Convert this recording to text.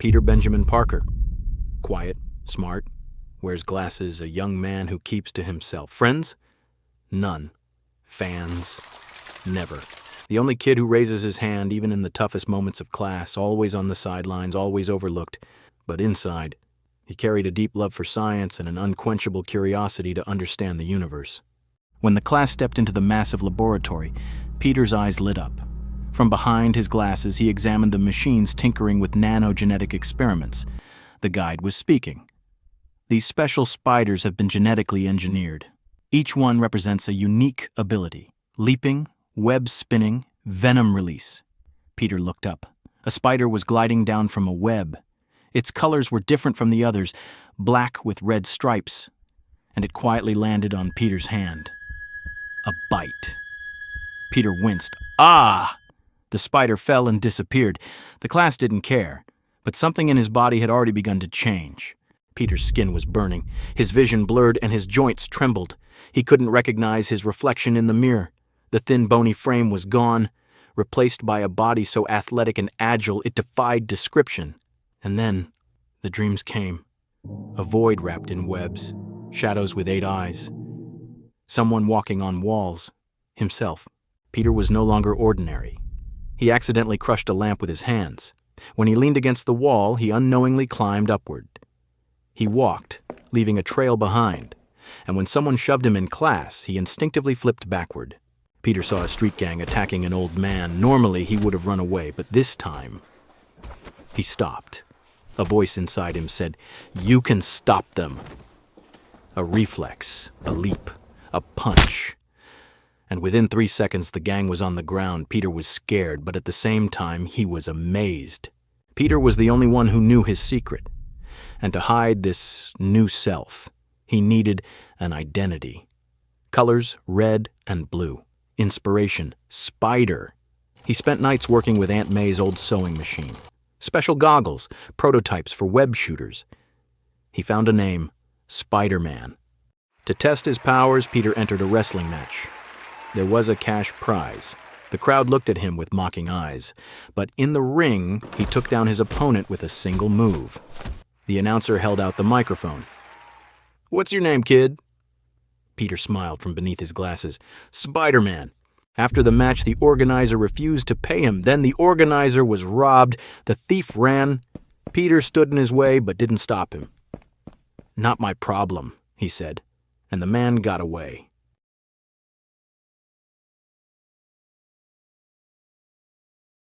Peter Benjamin Parker. Quiet, smart, wears glasses, a young man who keeps to himself. Friends? None. Fans? Never. The only kid who raises his hand even in the toughest moments of class, always on the sidelines, always overlooked. But inside, he carried a deep love for science and an unquenchable curiosity to understand the universe. When the class stepped into the massive laboratory, Peter's eyes lit up. From behind his glasses, he examined the machines tinkering with nanogenetic experiments. The guide was speaking. These special spiders have been genetically engineered. Each one represents a unique ability: leaping, web spinning, venom release. Peter looked up. A spider was gliding down from a web. Its colors were different from the others, black with red stripes, and it quietly landed on Peter's hand. A bite. Peter winced. Ah! The spider fell and disappeared. The class didn't care, but something in his body had already begun to change. Peter's skin was burning, his vision blurred, and his joints trembled. He couldn't recognize his reflection in the mirror. The thin, bony frame was gone, replaced by a body so athletic and agile it defied description. And then, the dreams came. A void wrapped in webs, shadows with 8 eyes. Someone walking on walls. Himself. Peter was no longer ordinary. He accidentally crushed a lamp with his hands. When he leaned against the wall, he unknowingly climbed upward. He walked, leaving a trail behind, and when someone shoved him in class, he instinctively flipped backward. Peter saw a street gang attacking an old man. Normally, he would have run away, but this time, he stopped. A voice inside him said, "You can stop them." A reflex, a leap, a punch. And within 3 seconds, the gang was on the ground. Peter was scared, but at the same time, he was amazed. Peter was the only one who knew his secret. And to hide this new self, he needed an identity. Colors, red and blue. Inspiration, spider. He spent nights working with Aunt May's old sewing machine. Special goggles, prototypes for web shooters. He found a name, Spider-Man. To test his powers, Peter entered a wrestling match. There was a cash prize. The crowd looked at him with mocking eyes. But in the ring, he took down his opponent with a single move. The announcer held out the microphone. "What's your name, kid?" Peter smiled from beneath his glasses. "Spider-Man." After the match, the organizer refused to pay him. Then the organizer was robbed. The thief ran. Peter stood in his way but didn't stop him. "Not my problem," he said, and the man got away.